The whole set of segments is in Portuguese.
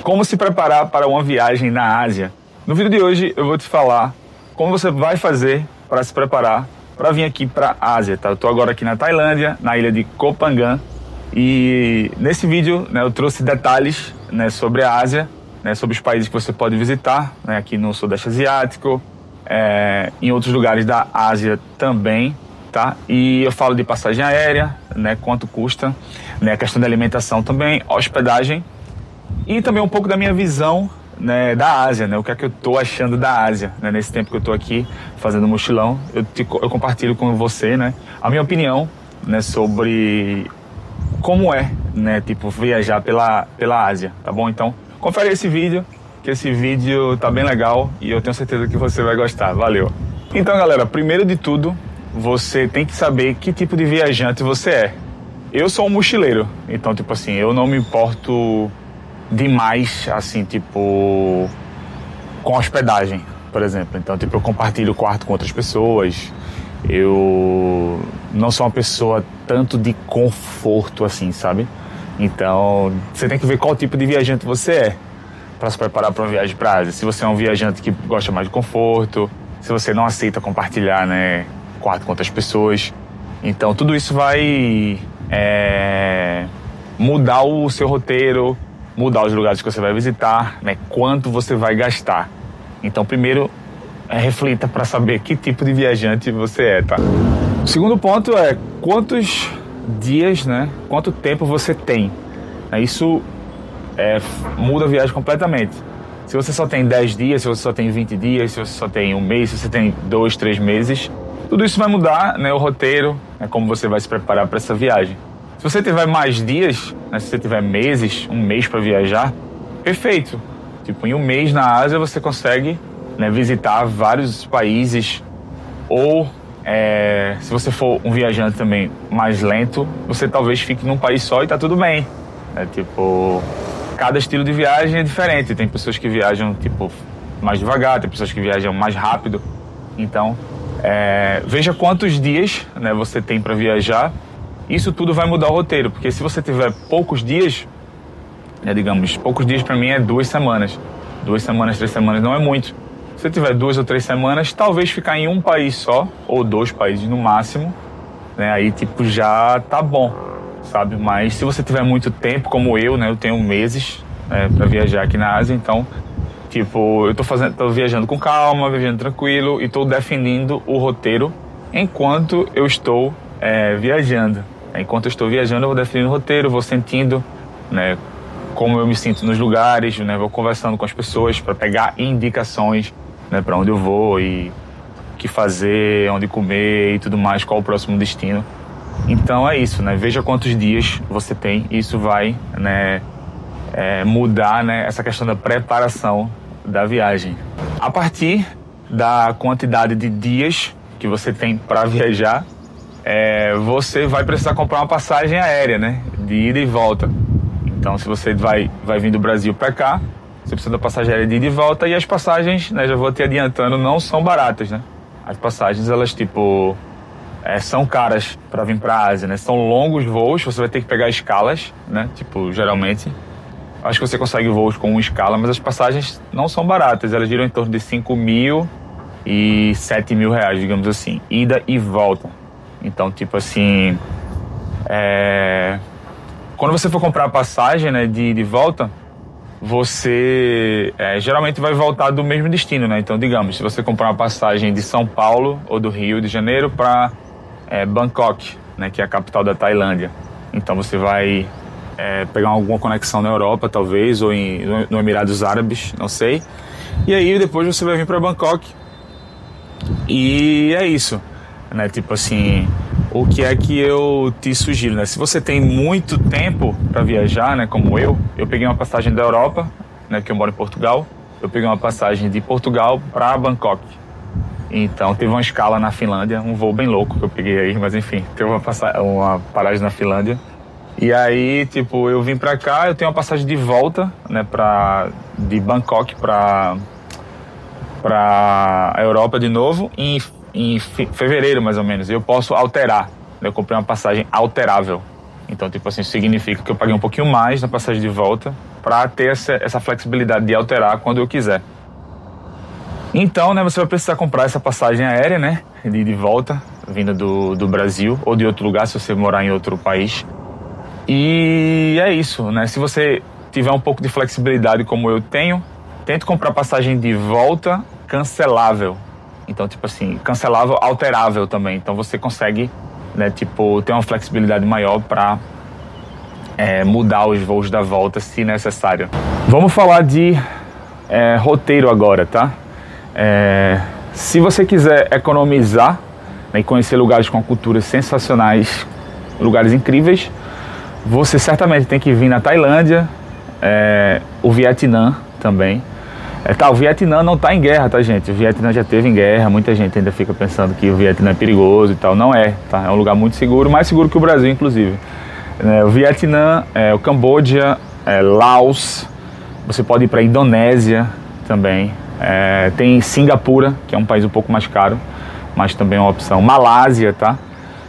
Como se preparar para uma viagem na Ásia. No vídeo de hoje eu vou te falar como você vai fazer para se preparar para vir aqui para a Ásia, tá? Eu tô agora aqui na Tailândia, na ilha de Koh Phangan, e nesse vídeo, né, eu trouxe detalhes, né, sobre a Ásia, né, sobre os países que você pode visitar, né, aqui no Sudeste Asiático, em outros lugares da Ásia também, tá? E eu falo de passagem aérea, né, quanto custa, né, a questão da alimentação também, hospedagem e também um pouco da minha visão, né, da Ásia, né, o que é que eu tô achando da Ásia, né, nesse tempo que eu tô aqui fazendo mochilão. Eu compartilho com você, né, a minha opinião, né, sobre como é, né, tipo, viajar pela Ásia, tá bom? Então, confere esse vídeo, que esse vídeo tá bem legal e eu tenho certeza que você vai gostar. Valeu! Então, galera, primeiro de tudo, você tem que saber que tipo de viajante você é. Eu sou um mochileiro, então, tipo assim, eu não me importo demais, assim, tipo, com hospedagem, por exemplo. Então, tipo, eu compartilho o quarto com outras pessoas. Eu não sou uma pessoa tanto de conforto, assim, sabe? Então, você tem que ver qual tipo de viajante você é para se preparar para uma viagem para a Ásia. Se você é um viajante que gosta mais de conforto, se você não aceita compartilhar, né, quarto com outras pessoas. Então, tudo isso vai mudar o seu roteiro, mudar os lugares que você vai visitar, né, quanto você vai gastar. Então, primeiro, reflita para saber que tipo de viajante você é, tá? O segundo ponto é quantos dias, né, quanto tempo você tem. Isso muda a viagem completamente. Se você só tem 10 dias, se você só tem 20 dias, se você só tem um mês, se você tem 2, 3 meses, tudo isso vai mudar, né, o roteiro, né, como você vai se preparar para essa viagem. Se você tiver mais dias, né, se você tiver meses, um mês para viajar, perfeito. Tipo, em um mês na Ásia você consegue, né, visitar vários países. Ou, se você for um viajante também mais lento, você talvez fique num país só e tá tudo bem. Tipo, cada estilo de viagem é diferente. Tem pessoas que viajam, tipo, mais devagar, tem pessoas que viajam mais rápido. Então, veja quantos dias, né, você tem para viajar. Isso tudo vai mudar o roteiro, porque se você tiver poucos dias, né, digamos, poucos dias para mim é 2 semanas. 2 semanas, 3 semanas não é muito. Se você tiver 2 ou 3 semanas, talvez ficar em um país só, ou 2 países no máximo, né, aí tipo já tá bom, sabe? Mas se você tiver muito tempo, como eu, né, eu tenho meses, para viajar aqui na Ásia, então, tipo, eu tô viajando com calma, viajando tranquilo e tô definindo o roteiro enquanto eu estou viajando. Enquanto eu estou viajando, eu vou definindo o roteiro, vou sentindo, né, como eu me sinto nos lugares, né, vou conversando com as pessoas para pegar indicações, né, para onde eu vou e o que fazer, onde comer e tudo mais, qual o próximo destino. Então é isso, né, veja quantos dias você tem, isso vai, né, mudar, né, essa questão da preparação da viagem. A partir da quantidade de dias que você tem para viajar, você vai precisar comprar uma passagem aérea, né, de ida e volta. Então, se você vai vir do Brasil para cá, você precisa da passagem aérea de ida e volta, e as passagens, né, já vou te adiantando, não são baratas, né? As passagens, elas, tipo, são caras para vir para a Ásia, né? São longos voos, você vai ter que pegar escalas, né? Tipo, geralmente, acho que você consegue voos com uma escala, mas as passagens não são baratas, elas giram em torno de 5 mil e 7 mil reais, digamos assim, ida e volta. Então, tipo assim, quando você for comprar a passagem, né, de volta, você geralmente vai voltar do mesmo destino, né? Então, digamos, se você comprar uma passagem de São Paulo ou do Rio de Janeiro para Bangkok, né, que é a capital da Tailândia. Então, você vai pegar alguma conexão na Europa, talvez, ou no Emirados Árabes, não sei. E aí, depois você vai vir para Bangkok. E é isso, né? Tipo assim, o que é que eu te sugiro, né? Se você tem muito tempo para viajar, né, como eu peguei uma passagem da Europa, né, que eu moro em Portugal, eu peguei uma passagem de Portugal para Bangkok. Então teve uma escala na Finlândia, um voo bem louco que eu peguei aí, mas enfim, teve uma paragem na Finlândia. E aí, tipo, eu vim para cá, eu tenho uma passagem de volta, né, de Bangkok para a Europa de novo, em fevereiro mais ou menos. Eu posso alterar, eu comprei uma passagem alterável. Então, tipo assim, significa que eu paguei um pouquinho mais na passagem de volta para ter essa flexibilidade de alterar quando eu quiser. Então, né, você vai precisar comprar essa passagem aérea, né, de volta, vinda do Brasil ou de outro lugar, se você morar em outro país. E é isso, né? Se você tiver um pouco de flexibilidade como eu tenho, tente comprar passagem de volta cancelável. Então, tipo assim, cancelável, alterável também. Então você consegue, né, tipo, ter uma flexibilidade maior para mudar os voos da volta se necessário. Vamos falar de roteiro agora, tá? Se você quiser economizar, né, e conhecer lugares com culturas sensacionais, lugares incríveis, você certamente tem que vir na Tailândia, o Vietnã também. O Vietnã não está em guerra, tá, gente? O Vietnã já teve em guerra, muita gente ainda fica pensando que o Vietnã é perigoso e tal. Não é, tá? É um lugar muito seguro, mais seguro que o Brasil, inclusive. O Vietnã, o Camboja, Laos, você pode ir para a Indonésia também. Tem Singapura, que é um país um pouco mais caro, mas também é uma opção. Malásia, tá?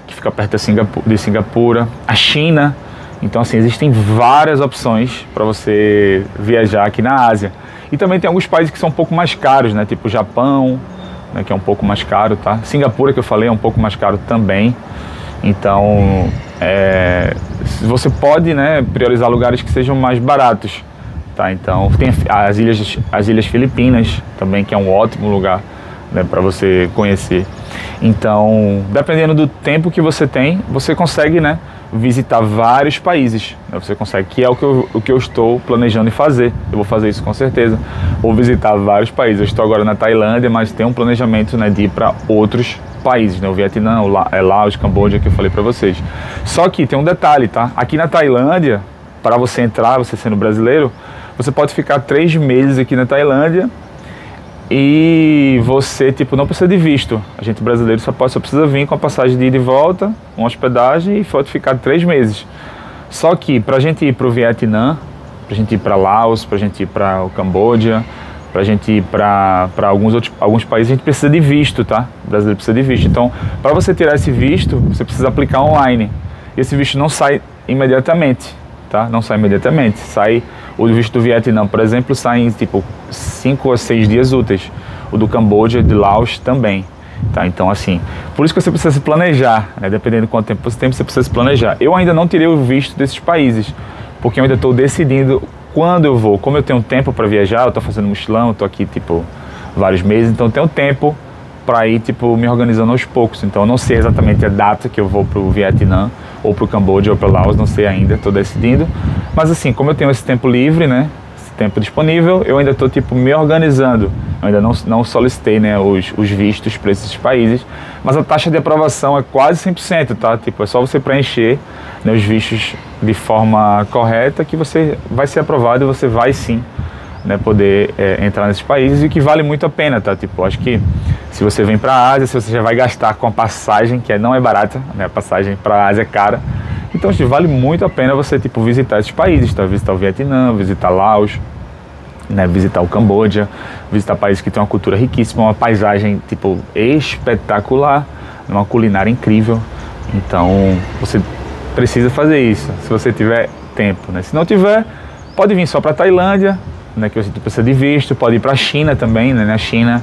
Que fica perto de Singapura. A China. Então, assim, existem várias opções para você viajar aqui na Ásia. E também tem alguns países que são um pouco mais caros, né? Tipo o Japão, né? Que é um pouco mais caro, tá? Singapura, que eu falei, é um pouco mais caro também. Então, você pode, né, priorizar lugares que sejam mais baratos, tá? Então, tem as ilhas Filipinas também, que é um ótimo lugar, né, para você conhecer. Então, dependendo do tempo que você tem, você consegue, né, visitar vários países, né? Você consegue, que é o que eu estou planejando em fazer. Eu vou fazer isso com certeza. Vou visitar vários países. Eu estou agora na Tailândia, mas tem um planejamento, né, de ir para outros países, né? O Vietnã, Laos, Camboja, que eu falei para vocês. Só que tem um detalhe, tá? Aqui na Tailândia, para você entrar, você sendo brasileiro, você pode ficar 3 meses aqui na Tailândia e você, tipo, não precisa de visto. A gente brasileiro só precisa vir com a passagem de ida e volta, uma hospedagem e pode ficar 3 meses. Só que pra gente ir pro Vietnã, pra gente ir para Laos, pra gente ir para o Camboja, pra gente ir para alguns países, a gente precisa de visto, tá? O brasileiro precisa de visto. Então, para você tirar esse visto, você precisa aplicar online. E esse visto não sai imediatamente, tá? Não sai imediatamente. O visto do Vietnã, por exemplo, sai em tipo 5 a 6 dias úteis. O do Camboja e de Laos também, tá? Então, assim, por isso que você precisa se planejar, né? Dependendo de quanto tempo você tem, você precisa se planejar. Eu ainda não tirei o visto desses países, porque eu ainda estou decidindo quando eu vou. Como eu tenho tempo para viajar, eu estou fazendo mochilão, eu estou aqui, tipo, vários meses, então eu tenho tempo para ir, tipo, me organizando aos poucos. Então eu não sei exatamente a data que eu vou pro Vietnã, ou pro Camboja, ou para Laos, não sei ainda, estou decidindo. Mas assim, como eu tenho esse tempo livre, né, esse tempo disponível, eu ainda estou, tipo, me organizando. Eu ainda não solicitei, né, os vistos para esses países, mas a taxa de aprovação é quase 100%, tá? Tipo, é só você preencher, né, os vistos de forma correta que você vai ser aprovado e você vai sim, né, poder entrar nesses países, e que vale muito a pena, tá? Tipo, acho que se você vem para a Ásia, se você já vai gastar com a passagem, que não é barata, né, a passagem para a Ásia é cara, então acho que vale muito a pena você, tipo, visitar esses países, tá? Visitar o Vietnã, visitar Laos, né, visitar o Camboja, visitar países que têm uma cultura riquíssima, uma paisagem, tipo, espetacular, uma culinária incrível. Então você precisa fazer isso, se você tiver tempo, né? Se não tiver, pode vir só para a Tailândia, né, que você precisa de visto. Pode ir para a China também, né? Na China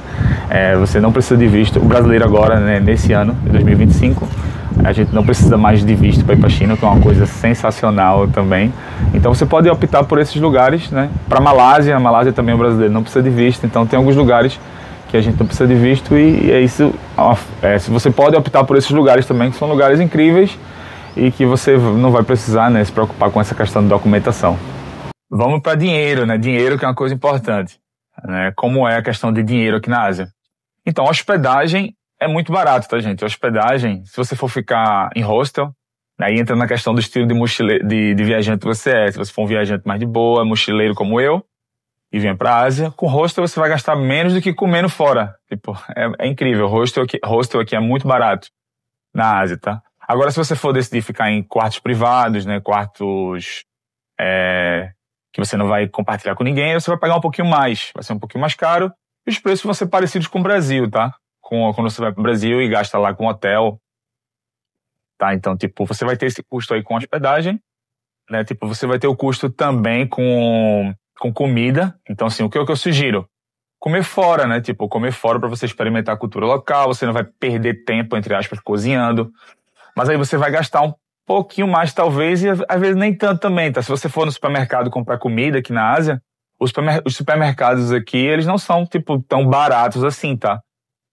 você não precisa de visto. O brasileiro agora, né, nesse ano de 2025, a gente não precisa mais de visto para ir para a China, que é uma coisa sensacional também. Então você pode optar por esses lugares, né? Para a Malásia também o brasileiro não precisa de visto. Então tem alguns lugares que a gente não precisa de visto, e é isso. Se você pode optar por esses lugares também, que são lugares incríveis e que você não vai precisar, né, se preocupar com essa questão de documentação. Vamos para dinheiro, né? Dinheiro, que é uma coisa importante, né? Como é a questão de dinheiro aqui na Ásia. Então, hospedagem é muito barato, tá, gente? Hospedagem, se você for ficar em hostel, aí entra na questão do estilo de viajante que você é. Se você for um viajante mais de boa, mochileiro como eu, e vem para a Ásia, com hostel você vai gastar menos do que comendo fora. Tipo, é incrível. Hostel aqui é muito barato na Ásia, tá? Agora, se você for decidir ficar em quartos privados, né? Quartos que você não vai compartilhar com ninguém, você vai pagar um pouquinho mais, vai ser um pouquinho mais caro, e os preços vão ser parecidos com o Brasil, tá? Quando você vai para o Brasil e gasta lá com hotel, tá? Então, tipo, você vai ter esse custo aí com hospedagem, né? Tipo, você vai ter o custo também com comida. Então, assim, o que eu sugiro? Comer fora, né? Tipo, comer fora para você experimentar a cultura local, você não vai perder tempo, entre aspas, cozinhando. Mas aí você vai gastar um pouquinho mais, talvez, e às vezes nem tanto também, tá? Se você for no supermercado comprar comida aqui na Ásia, os supermercados aqui, eles não são, tipo, tão baratos assim, tá?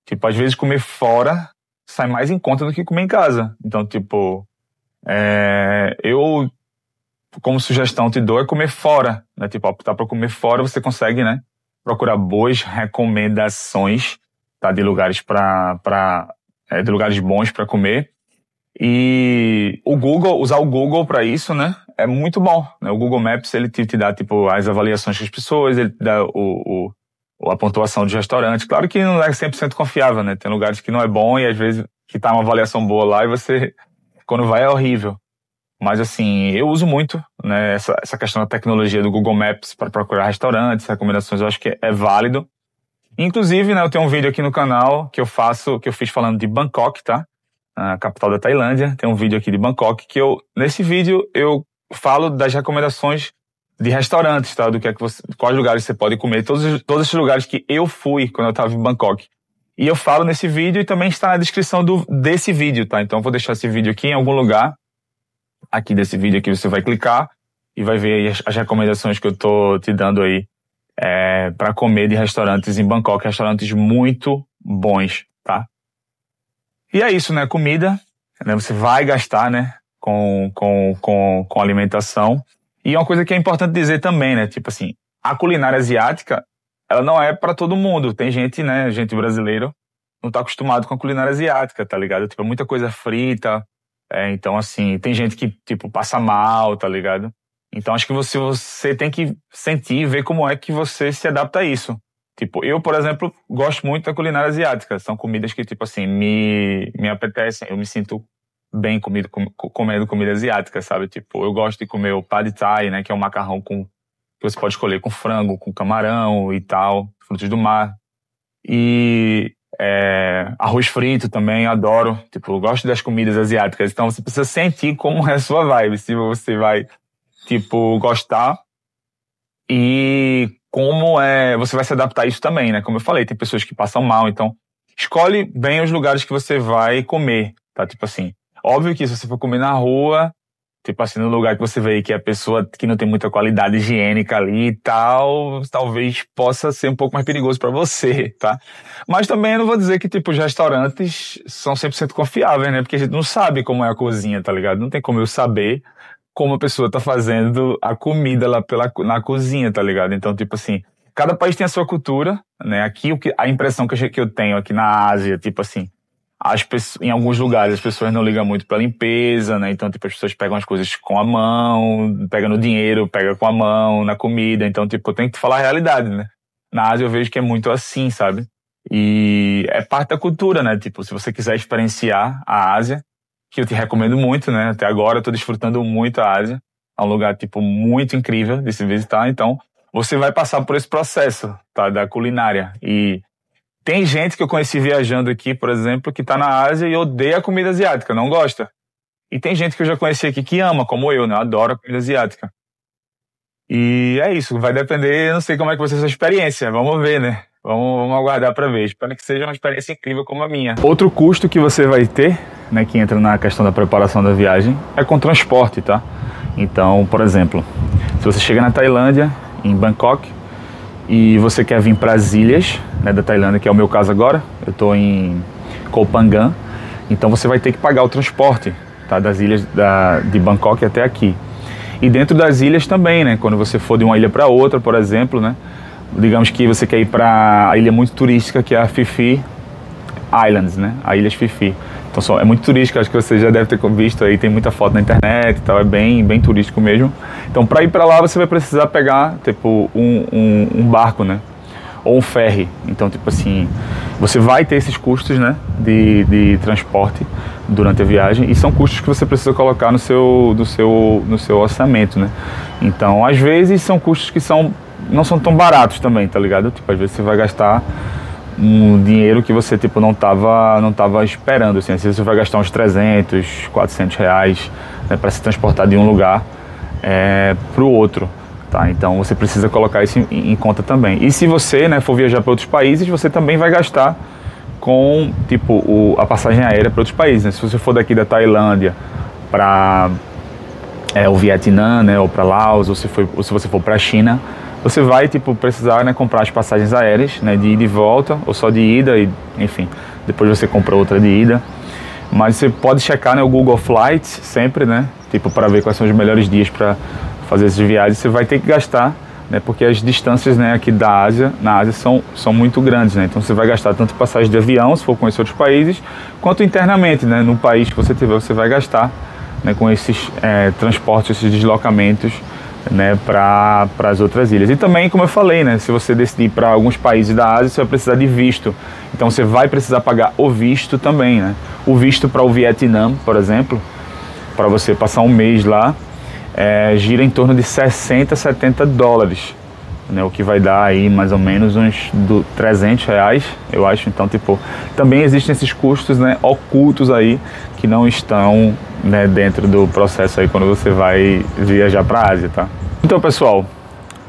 Tipo, às vezes comer fora sai mais em conta do que comer em casa. Então, tipo, eu, como sugestão, te dou é comer fora, né? Tipo, optar por comer fora, você consegue, né? Procurar boas recomendações, tá? De lugares de lugares bons para comer. E o Google, usar o Google para isso, né? É muito bom, né? O Google Maps, ele te dá, tipo, as avaliações das pessoas, ele te dá a pontuação de restaurante. Claro que não é 100% confiável, né? Tem lugares que não é bom e às vezes que tá uma avaliação boa lá e você, quando vai, é horrível. Mas assim, eu uso muito, né, essa questão da tecnologia do Google Maps para procurar restaurantes, recomendações, eu acho que é válido. Inclusive, né, eu tenho um vídeo aqui no canal que eu fiz falando de Bangkok, tá? A capital da Tailândia. Tem um vídeo aqui de Bangkok que nesse vídeo eu falo das recomendações de restaurantes, tá? Quais lugares você pode comer, todos esses lugares que eu fui quando eu estava em Bangkok. E eu falo nesse vídeo e também está na descrição desse vídeo, tá? Então eu vou deixar esse vídeo aqui em algum lugar. Aqui desse vídeo aqui você vai clicar e vai ver aí as recomendações que eu tô te dando aí para comer de restaurantes em Bangkok, restaurantes muito bons, tá? E é isso, né? Comida, né? Você vai gastar, né? Com alimentação. E uma coisa que é importante dizer também, né? Tipo assim, a culinária asiática, ela não é para todo mundo. Tem gente, né? Gente brasileiro não tá acostumado com a culinária asiática, tá ligado? Tipo, muita coisa frita. Então, assim, tem gente que, tipo, passa mal, tá ligado? Então, acho que você tem que sentir e ver como é que você se adapta a isso. Tipo, eu, por exemplo, gosto muito da culinária asiática. São comidas que, tipo assim, me apetecem. Eu me sinto bem comendo comida asiática, sabe? Tipo, eu gosto de comer o pad thai, né? Que é um macarrão que você pode escolher com frango, com camarão e tal, frutos do mar. E arroz frito também, adoro. Tipo, eu gosto das comidas asiáticas. Então, você precisa sentir como é a sua vibe. Se você vai, tipo, gostar e como você vai se adaptar a isso também, né? Como eu falei, tem pessoas que passam mal, então escolhe bem os lugares que você vai comer, tá? Tipo assim, óbvio que se você for comer na rua, tipo assim, no lugar que você vê que a pessoa que não tem muita qualidade higiênica ali e tal, talvez possa ser um pouco mais perigoso pra você, tá? Mas também eu não vou dizer que, tipo, os restaurantes são 100% confiáveis, né? Porque a gente não sabe como é a cozinha, tá ligado? Não tem como eu saber como a pessoa tá fazendo a comida lá na cozinha, tá ligado? Então, tipo assim, cada país tem a sua cultura, né? Aqui, a impressão que eu tenho aqui na Ásia, tipo assim, em alguns lugares as pessoas não ligam muito pra limpeza, né? Então, tipo, as pessoas pegam as coisas com a mão, pegam no dinheiro, pegam com a mão, na comida. Então, tipo, tem que falar a realidade, né? Na Ásia eu vejo que é muito assim, sabe? E é parte da cultura, né? Tipo, se você quiser experienciar a Ásia, que eu te recomendo muito, né? Até agora eu tô desfrutando muito a Ásia. É um lugar, tipo, muito incrível de se visitar. Então, você vai passar por esse processo, tá? Da culinária. E tem gente que eu conheci viajando aqui, por exemplo, que tá na Ásia e odeia a comida asiática, não gosta. E tem gente que eu já conheci aqui que ama, como eu, né? Eu adoro a comida asiática. E é isso, vai depender, eu não sei como é que vai ser a sua experiência. Vamos ver, né? Vamos aguardar para ver. Espero que seja uma experiência incrível como a minha. Outro custo que você vai ter, né, que entra na questão da preparação da viagem, é com transporte, tá? Então, por exemplo, se você chega na Tailândia, em Bangkok, e você quer vir para as ilhas, né, da Tailândia, que é o meu caso agora, eu estou em Koh Phangan, então você vai ter que pagar o transporte, tá, das ilhas de Bangkok até aqui. E dentro das ilhas também, né, quando você for de uma ilha para outra, por exemplo, né, digamos que você quer ir para a ilha muito turística, que é a Phi Phi Islands, né? A Ilhas Phi Phi. Então é muito turística, acho que você já deve ter visto aí, tem muita foto na internet e tal, é bem turístico mesmo. Então para ir para lá você vai precisar pegar, tipo, um barco, né? Ou um ferry. Então, tipo assim, você vai ter esses custos, né? De transporte durante a viagem, e são custos que você precisa colocar no seu orçamento, né? Então, às vezes são custos que não são tão baratos também, tá ligado? Tipo, às vezes você vai gastar um dinheiro que você, tipo, não tava esperando, assim. Às vezes você vai gastar uns 300, 400 reais, né, para se transportar de um lugar para o outro, tá? Então você precisa colocar isso em conta também. E se você, né, for viajar para outros países, você também vai gastar com tipo a passagem aérea para outros países, né? Se você for daqui da Tailândia para o Vietnã, né, ou para Laos, ou se você for para a China, você vai tipo precisar, né, comprar as passagens aéreas, né, de ida e volta, ou só de ida, e enfim, depois você compra outra de ida. Mas você pode checar, né, o Google Flights sempre, né, tipo para ver quais são os melhores dias para fazer essas viagens. Você vai ter que gastar, né, porque as distâncias, né, aqui na Ásia são muito grandes, né, então você vai gastar tanto passagem de avião, se for conhecer outros países, quanto internamente, né, no país que você tiver, você vai gastar, né, com esses transportes, esses deslocamentos, né, para as outras ilhas. E também, como eu falei, né, se você decidir para alguns países da Ásia, você vai precisar de visto, então você vai precisar pagar o visto também, né. O visto para o Vietnã, por exemplo, para você passar um mês lá, gira em torno de 60, 70 dólares, né, o que vai dar aí mais ou menos uns R$300, eu acho. Então, tipo, também existem esses custos, né, ocultos aí, que não estão, né, dentro do processo aí quando você vai viajar para a Ásia, tá? Então, pessoal,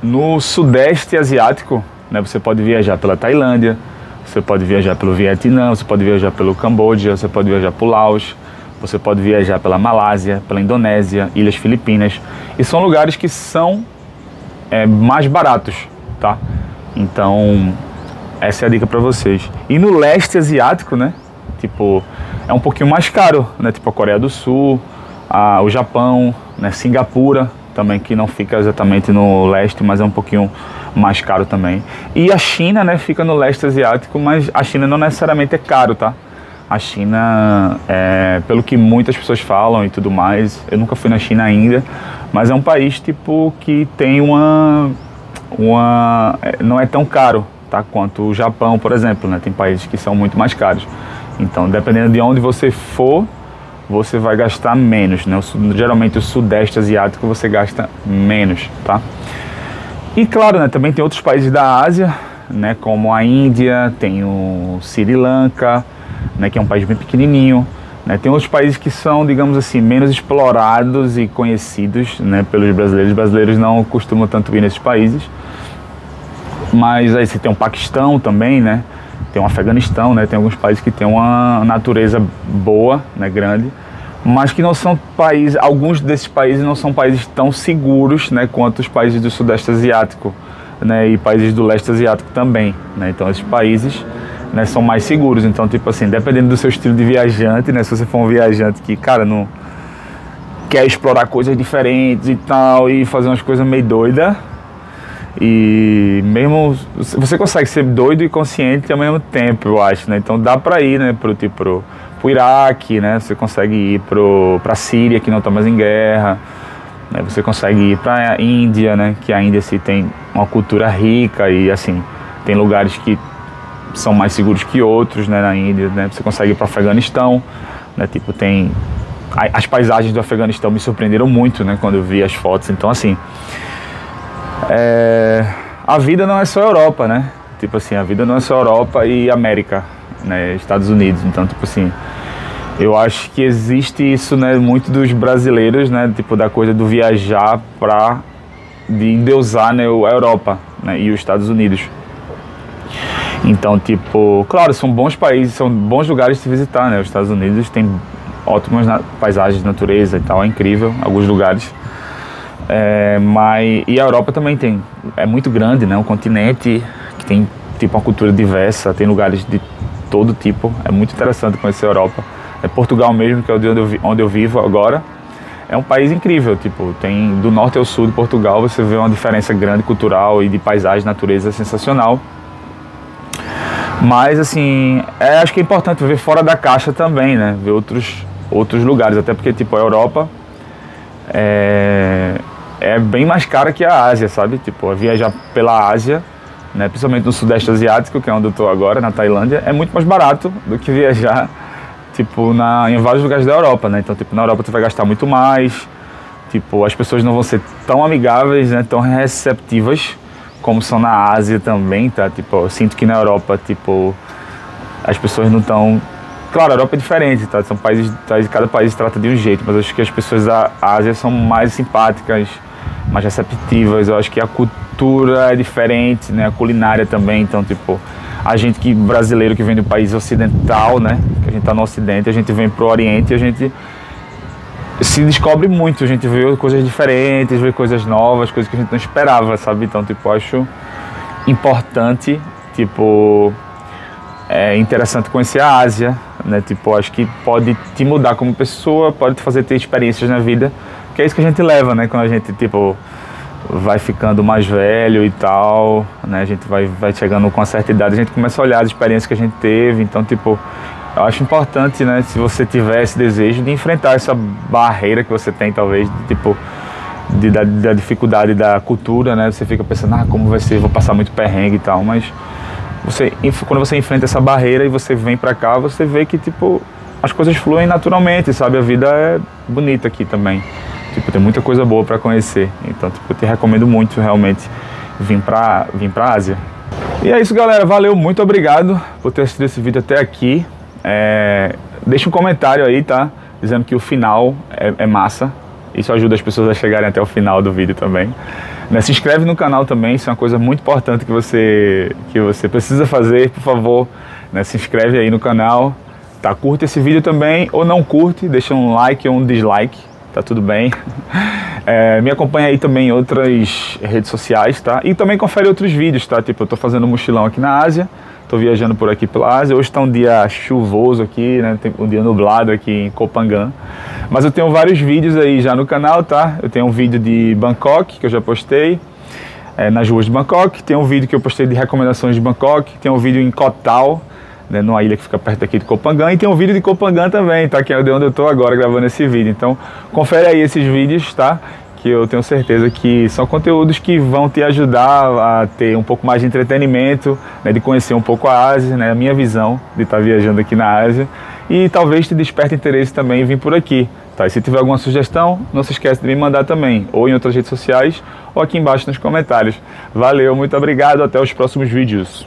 no Sudeste Asiático, né, você pode viajar pela Tailândia, você pode viajar pelo Vietnã, você pode viajar pelo Camboja, você pode viajar por Laos, você pode viajar pela Malásia, pela Indonésia, Ilhas Filipinas, e são lugares que são mais baratos, tá? Então, essa é a dica para vocês. E no Leste Asiático, né, tipo, é um pouquinho mais caro, né, tipo a Coreia do Sul, o Japão, né, Singapura também, que não fica exatamente no leste, mas é um pouquinho mais caro também. E a China, né, fica no Leste Asiático, mas a China não necessariamente é caro, tá? A China, pelo que muitas pessoas falam e tudo mais, eu nunca fui na China ainda, mas é um país tipo que tem não é tão caro, tá, quanto o Japão, por exemplo, né? Tem países que são muito mais caros. Então, dependendo de onde você for, você vai gastar menos, né? Geralmente o Sudeste Asiático você gasta menos, tá? E claro, né, também tem outros países da Ásia, né, como a Índia, tem o Sri Lanka, né, que é um país bem pequenininho, né, tem outros países que são, digamos assim, menos explorados e conhecidos, né, pelos brasileiros. Os brasileiros não costumam tanto ir nesses países, mas aí você tem o Paquistão também, né, tem o Afeganistão, né, tem alguns países que têm uma natureza boa, né, grande, mas que não são países, alguns desses países não são países tão seguros, né, quanto os países do Sudeste Asiático, né, e países do Leste Asiático também, né, então esses países, né, são mais seguros. Então, tipo assim, dependendo do seu estilo de viajante, né, se você for um viajante que, cara, não quer explorar coisas diferentes e tal, e fazer umas coisas meio doidas, e mesmo você consegue ser doido e consciente ao mesmo tempo, eu acho, né, então dá pra ir, né, pro Iraque, né, você consegue ir pra Síria, que não tá mais em guerra, né, você consegue ir pra Índia, né, que a Índia assim, tem uma cultura rica e, assim, tem lugares que são mais seguros que outros, né, na Índia, né, você consegue ir para o Afeganistão, né, tipo, tem as paisagens do Afeganistão me surpreenderam muito, né, quando eu vi as fotos. Então, assim, a vida não é só Europa, né, tipo assim, a vida não é só Europa e América, né, Estados Unidos. Então, tipo assim, eu acho que existe isso, né, muito dos brasileiros, né, tipo, da coisa do viajar de endeusar, né, a Europa, né, e os Estados Unidos. Então, tipo, claro, são bons países, são bons lugares de se visitar, né? Os Estados Unidos tem ótimas paisagens, natureza e tal, é incrível, alguns lugares. E a Europa também é muito grande, né? Um continente que tem, tipo, uma cultura diversa, tem lugares de todo tipo, é muito interessante conhecer a Europa. Portugal mesmo, que é onde eu vivo agora, é um país incrível, tipo, tem do norte ao sul de Portugal, você vê uma diferença grande cultural e de paisagem, natureza sensacional. Mas, assim, acho que é importante ver fora da caixa também, né? Ver outros lugares, até porque, tipo, a Europa é bem mais cara que a Ásia, sabe? Tipo, viajar pela Ásia, né? Principalmente no Sudeste Asiático, que é onde eu tô agora, na Tailândia, é muito mais barato do que viajar, tipo, em vários lugares da Europa, né? Então, tipo, na Europa você vai gastar muito mais, tipo, as pessoas não vão ser tão amigáveis, né? Tão receptivas como são na Ásia também, tá? Tipo, eu sinto que na Europa, tipo, as pessoas não estão Claro, a Europa é diferente, tá? São países, cada país trata de um jeito, mas eu acho que as pessoas da Ásia são mais simpáticas, mais receptivas. Eu acho que a cultura é diferente, né? A culinária também. Então, tipo, a gente brasileiro que vem do país ocidental, né? Que a gente tá no Ocidente, a gente vem pro Oriente e a gente se descobre muito. A gente vê coisas diferentes, vê coisas novas, coisas que a gente não esperava, sabe? Então, tipo, eu acho importante, tipo, é interessante conhecer a Ásia, né? Tipo, acho que pode te mudar como pessoa, pode te fazer ter experiências na vida, que é isso que a gente leva, né? Quando a gente, tipo, vai ficando mais velho e tal, né? A gente vai chegando com uma certa idade, a gente começa a olhar as experiências que a gente teve. Então, tipo, eu acho importante, né? Se você tiver esse desejo de enfrentar essa barreira que você tem, talvez, de, tipo, da dificuldade da cultura, né? Você fica pensando, como vai ser, vou passar muito perrengue e tal, mas quando você enfrenta essa barreira e você vem pra cá, você vê que, tipo, as coisas fluem naturalmente, sabe? A vida é bonita aqui também. Tipo, tem muita coisa boa pra conhecer. Então, tipo, eu te recomendo muito, realmente, vir pra Ásia. E é isso, galera. Valeu, muito obrigado por ter assistido esse vídeo até aqui. Deixa um comentário aí, tá? Dizendo que o final é massa. Isso ajuda as pessoas a chegarem até o final do vídeo também. Se inscreve no canal também, isso é uma coisa muito importante que você precisa fazer, por favor. Se inscreve aí no canal, tá? Curte esse vídeo também, ou não curte, deixa um like ou um dislike, tá tudo bem. Me acompanha aí também em outras redes sociais, tá? E também confere outros vídeos, tá? Tipo, eu tô fazendo um mochilão aqui na Ásia, tô viajando por aqui pela Ásia. Hoje tá um dia chuvoso aqui, né? Tem um dia nublado aqui em Koh Phangan. Mas eu tenho vários vídeos aí já no canal, tá? Eu tenho um vídeo de Bangkok, que eu já postei, nas ruas de Bangkok. Tem um vídeo que eu postei de recomendações de Bangkok. Tem um vídeo em Koh Tao, né, numa ilha que fica perto aqui de Koh Phangan. E tem um vídeo de Koh Phangan também, tá? Que é de onde eu tô agora gravando esse vídeo. Então, confere aí esses vídeos, tá? Que eu tenho certeza que são conteúdos que vão te ajudar a ter um pouco mais de entretenimento, né, de conhecer um pouco a Ásia, né, a minha visão de estar viajando aqui na Ásia, e talvez te desperte interesse também em vir por aqui, tá? E se tiver alguma sugestão, não se esquece de me mandar também, ou em outras redes sociais, ou aqui embaixo nos comentários. Valeu, muito obrigado, até os próximos vídeos.